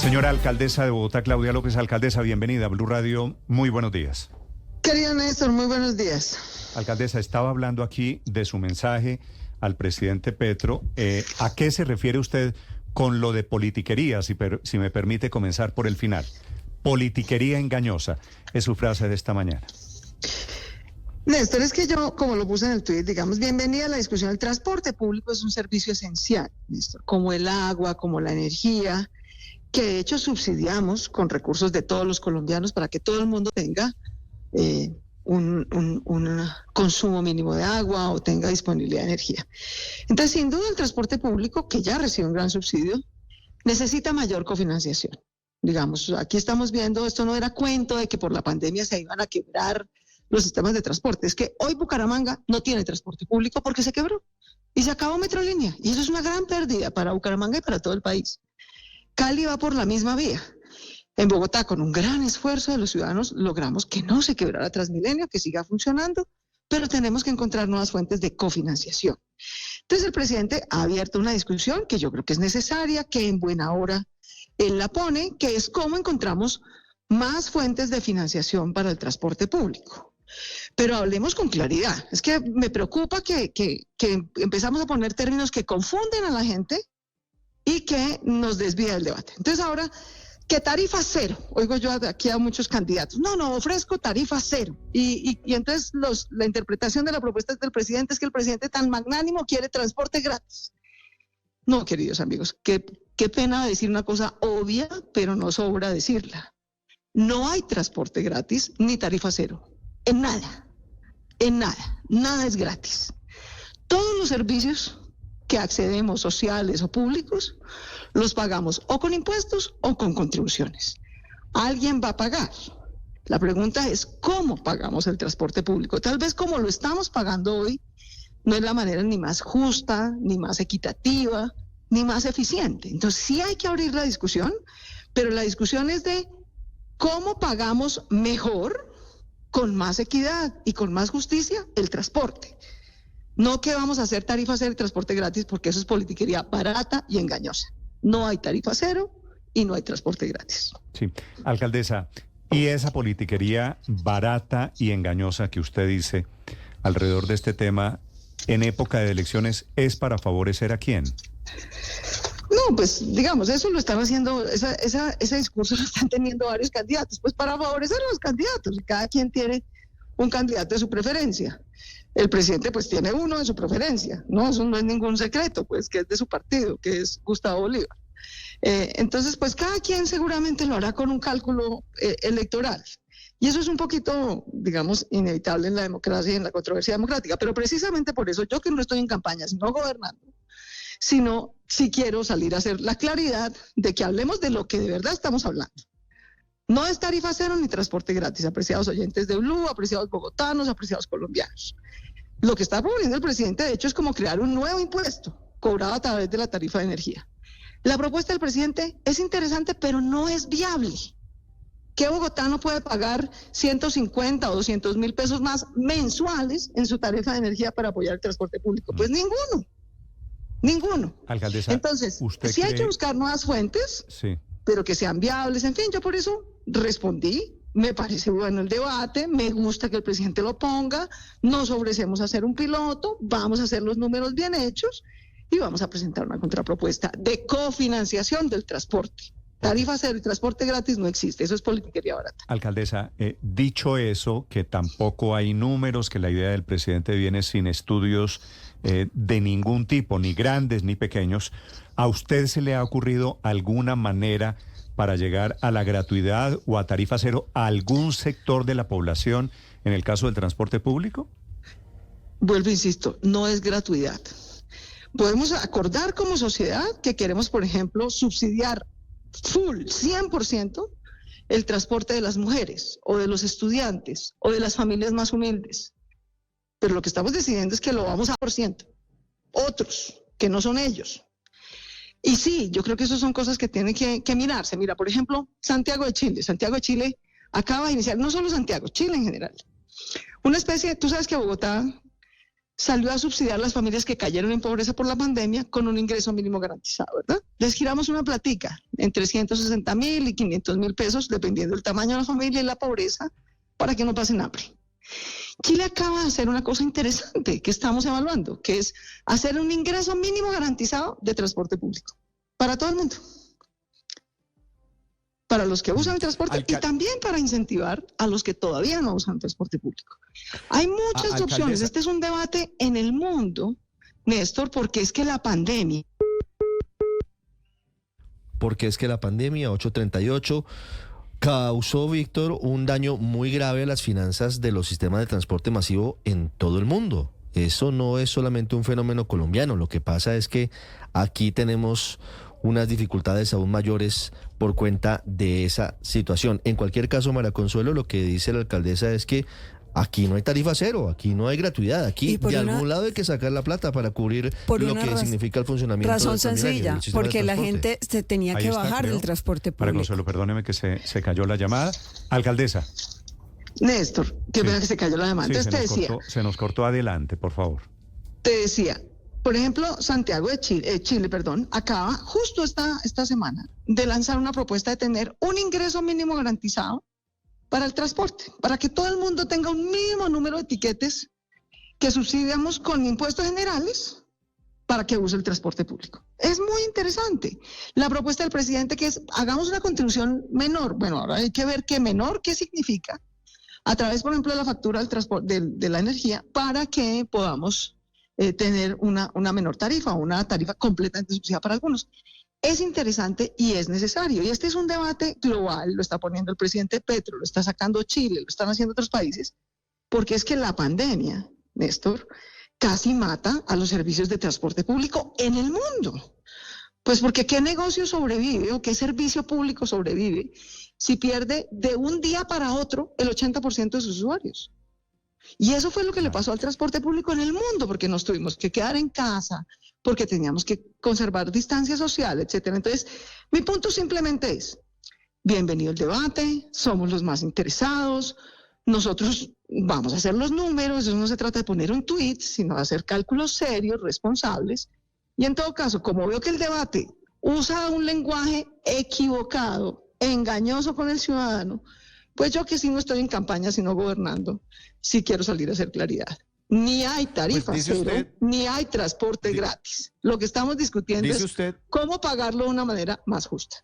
Señora alcaldesa de Bogotá, Claudia López, alcaldesa, bienvenida a Blue Radio. Muy buenos días. Querido Néstor, muy buenos días. Alcaldesa, estaba hablando aquí de su mensaje al presidente Petro. ¿A qué se refiere usted con lo de politiquería? Si me permite comenzar por el final. Politiquería engañosa, es su frase de esta mañana. Néstor, es que yo, como lo puse en el tuit, digamos, bienvenida a la discusión. El transporte público es un servicio esencial, Néstor, como el agua, como la energía, que de hecho subsidiamos con recursos de todos los colombianos para que todo el mundo tenga un consumo mínimo de agua o tenga disponibilidad de energía. Entonces, sin duda, el transporte público, que ya recibe un gran subsidio, necesita mayor cofinanciación. Digamos, aquí estamos viendo, esto no era cuento de que por la pandemia se iban a quebrar los sistemas de transporte. Es que hoy Bucaramanga no tiene transporte público porque se quebró y se acabó Metrolínea. Y eso es una gran pérdida para Bucaramanga y para todo el país. Cali va por la misma vía. En Bogotá, con un gran esfuerzo de los ciudadanos, logramos que no se quebrara Transmilenio, que siga funcionando, pero tenemos que encontrar nuevas fuentes de cofinanciación. Entonces el presidente ha abierto una discusión que yo creo que es necesaria, que en buena hora él la pone, que es cómo encontramos más fuentes de financiación para el transporte público. Pero hablemos con claridad. Es que me preocupa que empezamos a poner términos que confunden a la gente y que nos desvía del debate. Entonces ahora, que tarifa cero. Oigo yo aquí a muchos candidatos. No, ofrezco tarifa cero. Y entonces la interpretación de la propuesta del presidente es que el presidente tan magnánimo quiere transporte gratis. No, queridos amigos, qué pena decir una cosa obvia, pero no sobra decirla. No hay transporte gratis ni tarifa cero. En nada. Nada es gratis. Todos los servicios que accedemos, sociales o públicos, los pagamos o con impuestos o con contribuciones. Alguien va a pagar. La pregunta es, ¿cómo pagamos el transporte público? Tal vez como lo estamos pagando hoy, no es la manera ni más justa, ni más equitativa, ni más eficiente. Entonces sí hay que abrir la discusión, pero la discusión es de cómo pagamos mejor, con más equidad y con más justicia, el transporte. No que vamos a hacer tarifa cero y transporte gratis, porque eso es politiquería barata y engañosa. No hay tarifa cero y no hay transporte gratis. Sí, alcaldesa, y esa politiquería barata y engañosa que usted dice alrededor de este tema en época de elecciones, ¿es para favorecer a quién? No, pues digamos, eso lo están haciendo, ese discurso lo están teniendo varios candidatos, pues para favorecer a los candidatos, cada quien tiene un candidato de su preferencia. El presidente pues tiene uno de su preferencia, ¿no? Eso no es ningún secreto, pues que es de su partido, que es Gustavo Bolívar. Entonces pues cada quien seguramente lo hará con un cálculo electoral. Y eso es un poquito, digamos, inevitable en la democracia y en la controversia democrática. Pero precisamente por eso, yo que no estoy en campaña, sino gobernando, sino si quiero salir a hacer la claridad de que hablemos de lo que de verdad estamos hablando. No es tarifa cero ni transporte gratis, apreciados oyentes de Blue, apreciados bogotanos, apreciados colombianos. Lo que está proponiendo el presidente, de hecho, es como crear un nuevo impuesto cobrado a través de la tarifa de energía. La propuesta del presidente es interesante, pero no es viable. ¿Qué bogotano puede pagar 150 o 200 mil pesos más mensuales en su tarifa de energía para apoyar el transporte público? Pues ninguno. Alcaldesa, entonces, sí hay que buscar nuevas fuentes, sí, pero que sean viables. En fin, yo por eso respondí. Me parece bueno el debate, me gusta que el presidente lo ponga, nos ofrecemos a hacer un piloto, vamos a hacer los números bien hechos y vamos a presentar una contrapropuesta de cofinanciación del transporte. Tarifa cero y transporte gratis no existe, eso es politiquería barata. Alcaldesa, dicho eso, que tampoco hay números, que la idea del presidente viene sin estudios de ningún tipo, ni grandes ni pequeños, ¿a usted se le ha ocurrido alguna manera para llegar a la gratuidad o a tarifa cero a algún sector de la población en el caso del transporte público? Vuelvo, insisto, no es gratuidad. Podemos acordar como sociedad que queremos, por ejemplo, subsidiar full, 100%, el transporte de las mujeres o de los estudiantes o de las familias más humildes. Pero lo que estamos decidiendo es que lo vamos a por ciento. Otros, que no son ellos. Y sí, yo creo que eso son cosas que tienen que mirarse. Mira, por ejemplo, Santiago de Chile. Santiago de Chile acaba de iniciar, no solo Santiago, Chile en general, una especie, tú sabes que Bogotá salió a subsidiar a las familias que cayeron en pobreza por la pandemia con un ingreso mínimo garantizado, ¿verdad? Les giramos una platica entre 160.000 y 500.000 pesos, dependiendo del tamaño de la familia y la pobreza, para que no pasen hambre. Chile acaba de hacer una cosa interesante que estamos evaluando, que es hacer un ingreso mínimo garantizado de transporte público para todo el mundo. Para los que usan el transporte y también para incentivar a los que todavía no usan transporte público. Hay muchas opciones. Este es un debate en el mundo, Néstor, porque es que la pandemia... Porque es que la pandemia, 838, causó, Víctor, un daño muy grave a las finanzas de los sistemas de transporte masivo en todo el mundo. Eso no es solamente un fenómeno colombiano. Lo que pasa es que aquí tenemos unas dificultades aún mayores por cuenta de esa situación. En cualquier caso, María Consuelo, lo que dice la alcaldesa es que aquí no hay tarifa cero, aquí no hay gratuidad, aquí de algún lado hay que sacar la plata para cubrir lo que significa el funcionamiento. Razón sencilla, porque la gente se tenía que bajar del transporte público. María Consuelo, perdóneme que se cayó la llamada. Alcaldesa. Néstor, qué pena que se cayó la llamada. Sí, entonces se nos cortó adelante, por favor. Te decía, por ejemplo, Santiago de Chile, acaba justo esta semana de lanzar una propuesta de tener un ingreso mínimo garantizado para el transporte, para que todo el mundo tenga un mínimo número de tiquetes que subsidiamos con impuestos generales para que use el transporte público. Es muy interesante. La propuesta del presidente que es, hagamos una contribución menor. Bueno, ahora hay que ver qué menor, qué significa, a través, por ejemplo, de la factura del transporte, de la energía, para que podamos tener una menor tarifa o una tarifa completamente subsidiada para algunos. Es interesante y es necesario. Y este es un debate global, lo está poniendo el presidente Petro, lo está sacando Chile, lo están haciendo otros países, porque es que la pandemia, Néstor, casi mata a los servicios de transporte público en el mundo. Pues porque ¿qué negocio sobrevive o qué servicio público sobrevive si pierde de un día para otro el 80% de sus usuarios? Y eso fue lo que le pasó al transporte público en el mundo, porque nos tuvimos que quedar en casa, porque teníamos que conservar distancia social, etcétera. Entonces, mi punto simplemente es, bienvenido el debate, somos los más interesados, nosotros vamos a hacer los números, eso no se trata de poner un tweet, sino de hacer cálculos serios, responsables, y en todo caso, como veo que el debate usa un lenguaje equivocado, engañoso con el ciudadano, pues yo que sí no estoy en campaña, sino gobernando, sí quiero salir a hacer claridad. Ni hay tarifa cero, ni hay transporte gratis. Lo que estamos discutiendo es cómo pagarlo de una manera más justa.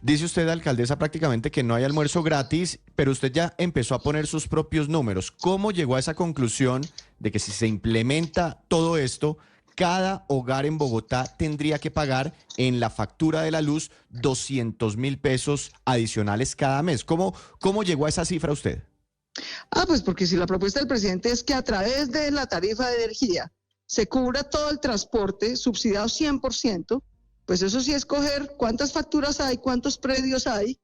Dice usted, alcaldesa, prácticamente que no hay almuerzo gratis, pero usted ya empezó a poner sus propios números. ¿Cómo llegó a esa conclusión de que si se implementa todo esto, cada hogar en Bogotá tendría que pagar en la factura de la luz 200.000 pesos adicionales cada mes? ¿Cómo llegó a esa cifra usted? Pues porque si la propuesta del presidente es que a través de la tarifa de energía se cubra todo el transporte subsidiado 100%, pues eso sí es coger cuántas facturas hay, cuántos predios hay,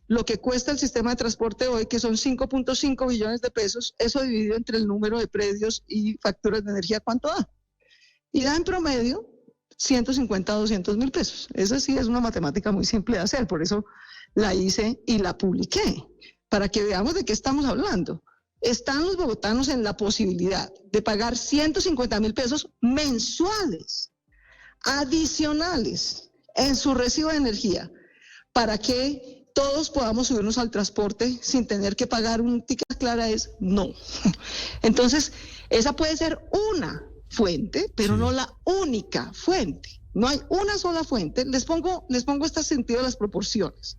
lo que cuesta el sistema de transporte hoy, que son 5.5 billones de pesos, eso dividido entre el número de predios y facturas de energía, ¿cuánto da? Y da en promedio 150 a 200.000 pesos. Esa sí es una matemática muy simple de hacer, por eso la hice y la publiqué, para que veamos de qué estamos hablando. Están los bogotanos en la posibilidad de pagar 150.000 pesos mensuales, adicionales, en su recibo de energía, para que todos podamos subirnos al transporte sin tener que pagar un ticket. Clara es no. Entonces, esa puede ser una fuente, pero no la única fuente. No hay una sola fuente. Les pongo este sentido de las proporciones.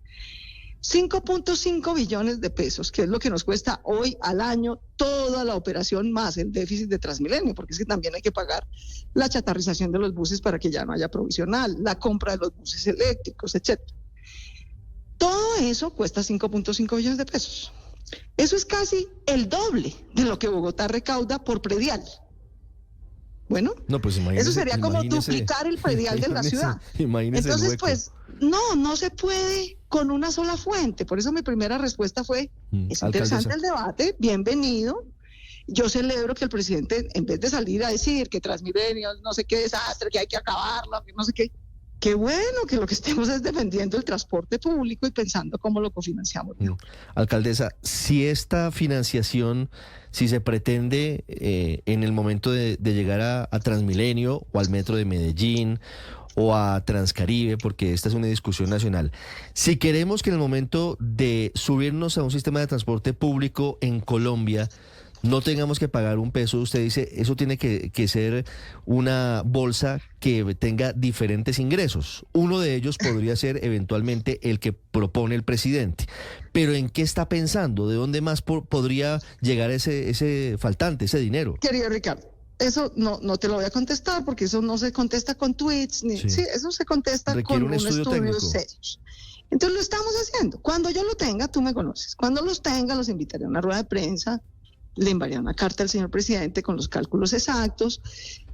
5.5 billones de pesos, que es lo que nos cuesta hoy al año toda la operación más el déficit de Transmilenio, porque es que también hay que pagar la chatarrización de los buses para que ya no haya provisional, la compra de los buses eléctricos, etc. Todo eso cuesta 5.5 billones de pesos. Eso es casi el doble de lo que Bogotá recauda por predial. Bueno, no, pues eso sería como duplicar el predial de la ciudad. Entonces, pues, no se puede con una sola fuente. Por eso mi primera respuesta fue, es interesante el debate, bienvenido. Yo celebro que el presidente, en vez de salir a decir que Transmilenio, no sé qué desastre, que hay que acabarlo, que no sé qué, qué bueno que lo que estemos es defendiendo el transporte público y pensando cómo lo cofinanciamos. Alcaldesa, si esta financiación, si se pretende en el momento de llegar a Transmilenio o al Metro de Medellín o a Transcaribe, porque esta es una discusión nacional, si queremos que en el momento de subirnos a un sistema de transporte público en Colombia no tengamos que pagar un peso, usted dice, eso tiene que ser una bolsa que tenga diferentes ingresos. Uno de ellos podría ser eventualmente el que propone el presidente. Pero ¿en qué está pensando? ¿De dónde más podría llegar ese faltante, ese dinero? Querido Ricardo, eso no te lo voy a contestar porque eso no se contesta con tweets, sí, eso se contesta requiere con un estudio técnico serios. Entonces lo estamos haciendo. Cuando yo lo tenga, tú me conoces. Cuando los tenga, los invitaré a una rueda de prensa. Le enviaré una carta al señor presidente con los cálculos exactos.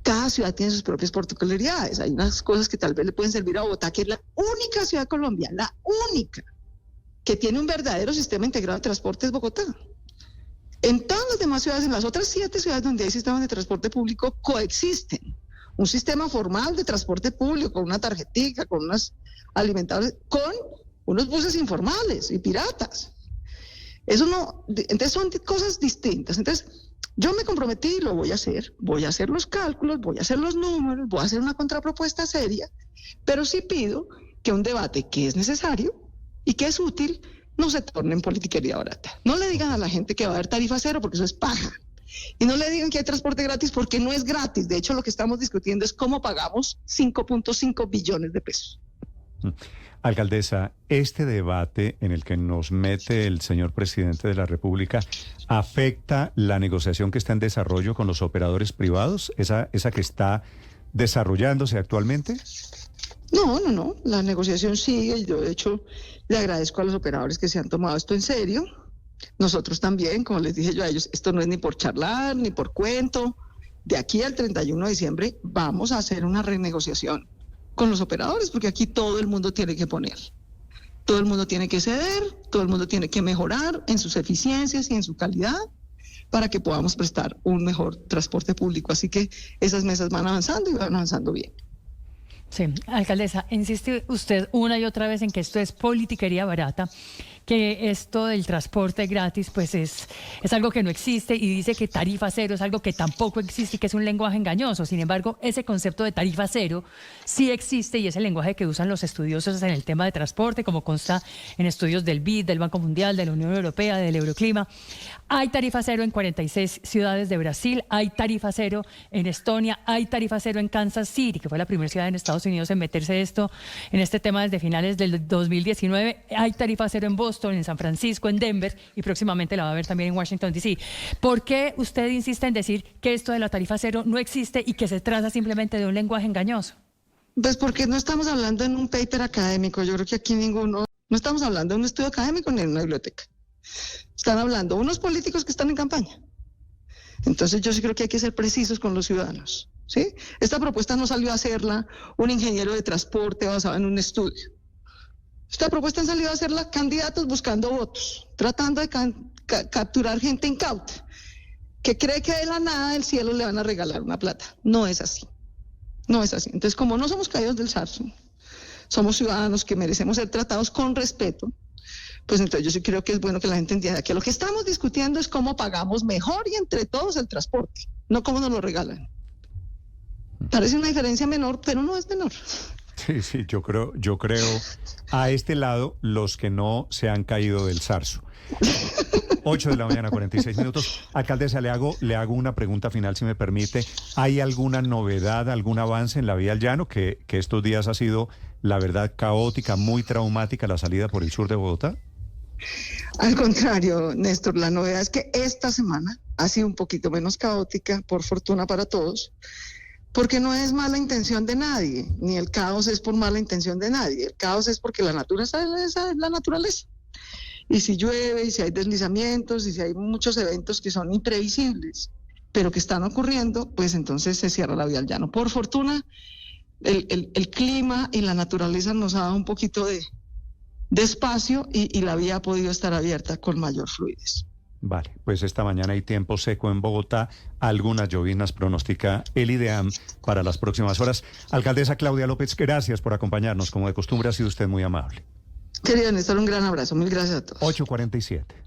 Cada ciudad tiene sus propias particularidades. Hay unas cosas que tal vez le pueden servir a Bogotá, que es la única ciudad de Colombia, la única, que tiene un verdadero sistema integrado de transporte es Bogotá. En todas las demás ciudades, en las otras 7 ciudades donde hay sistemas de transporte público, coexisten. Un sistema formal de transporte público, con una tarjetica, con unos alimentadores, con unos buses informales y piratas. Eso no, entonces son cosas distintas. Entonces, yo me comprometí y lo voy a hacer los cálculos, voy a hacer los números, voy a hacer una contrapropuesta seria, pero sí pido que un debate que es necesario y que es útil no se torne en politiquería barata. No le digan a la gente que va a haber tarifa cero porque eso es paja. Y no le digan que hay transporte gratis porque no es gratis. De hecho, lo que estamos discutiendo es cómo pagamos 5.5 billones de pesos. Alcaldesa, este debate en el que nos mete el señor presidente de la República, ¿afecta la negociación que está en desarrollo con los operadores privados? ¿Esa que está desarrollándose actualmente? No. La negociación sigue. Yo, de hecho, le agradezco a los operadores que se han tomado esto en serio. Nosotros también, como les dije yo a ellos, esto no es ni por charlar, ni por cuento. De aquí al 31 de diciembre vamos a hacer una renegociación con los operadores, porque aquí todo el mundo tiene que poner. Todo el mundo tiene que ceder, todo el mundo tiene que mejorar en sus eficiencias y en su calidad para que podamos prestar un mejor transporte público. Así que esas mesas van avanzando y van avanzando bien. Sí, alcaldesa, insiste usted una y otra vez en que esto es politiquería barata, que esto del transporte gratis pues es algo que no existe, y dice que tarifa cero es algo que tampoco existe y que es un lenguaje engañoso. Sin embargo, ese concepto de tarifa cero sí existe y es el lenguaje que usan los estudiosos en el tema de transporte, como consta en estudios del BID, del Banco Mundial, de la Unión Europea, del Euroclima. Hay tarifa cero en 46 ciudades de Brasil, hay tarifa cero en Estonia, hay tarifa cero en Kansas City, que fue la primera ciudad en Estados Unidos en meterse en este tema desde finales del 2019. Hay tarifa cero en Boston, en San Francisco, en Denver, y próximamente la va a haber también en Washington, D.C. ¿Por qué usted insiste en decir que esto de la tarifa cero no existe y que se trata simplemente de un lenguaje engañoso? Pues porque no estamos hablando en un paper académico. Yo creo que aquí no estamos hablando de un estudio académico ni en una biblioteca. Están hablando unos políticos que están en campaña. Entonces yo sí creo que hay que ser precisos con los ciudadanos, ¿sí? Esta propuesta no salió a hacerla un ingeniero de transporte basado en un estudio. Esta propuesta han salido a hacerla candidatos buscando votos, tratando de capturar gente incauta, que cree que de la nada del cielo le van a regalar una plata. No es así. No es así. Entonces, como no somos caídos del zarzo, somos ciudadanos que merecemos ser tratados con respeto, pues entonces yo sí creo que es bueno que la gente entienda que lo que estamos discutiendo es cómo pagamos mejor y entre todos el transporte, no cómo nos lo regalan. Parece una diferencia menor, pero no es menor. Sí, yo creo a este lado los que no se han caído del zarzo. 8 de la mañana, 46 minutos. Alcaldesa, le hago una pregunta final, si me permite. ¿Hay alguna novedad, algún avance en la vía al llano? Que estos días ha sido, la verdad, caótica, muy traumática la salida por el sur de Bogotá. Al contrario, Néstor, la novedad es que esta semana ha sido un poquito menos caótica, por fortuna para todos, porque no es mala intención de nadie, ni el caos es por mala intención de nadie. El caos es porque la naturaleza es la naturaleza. Y si llueve, y si hay deslizamientos, y si hay muchos eventos que son imprevisibles, pero que están ocurriendo, pues entonces se cierra la vía al llano. Por fortuna, el clima y la naturaleza nos ha dado un poquito de espacio y la vía ha podido estar abierta con mayor fluidez. Vale, pues esta mañana hay tiempo seco en Bogotá, algunas lloviznas pronostica el IDEAM para las próximas horas. Alcaldesa Claudia López, gracias por acompañarnos, como de costumbre ha sido usted muy amable. Querido Néstor, un gran abrazo, mil gracias a todos. 8:47.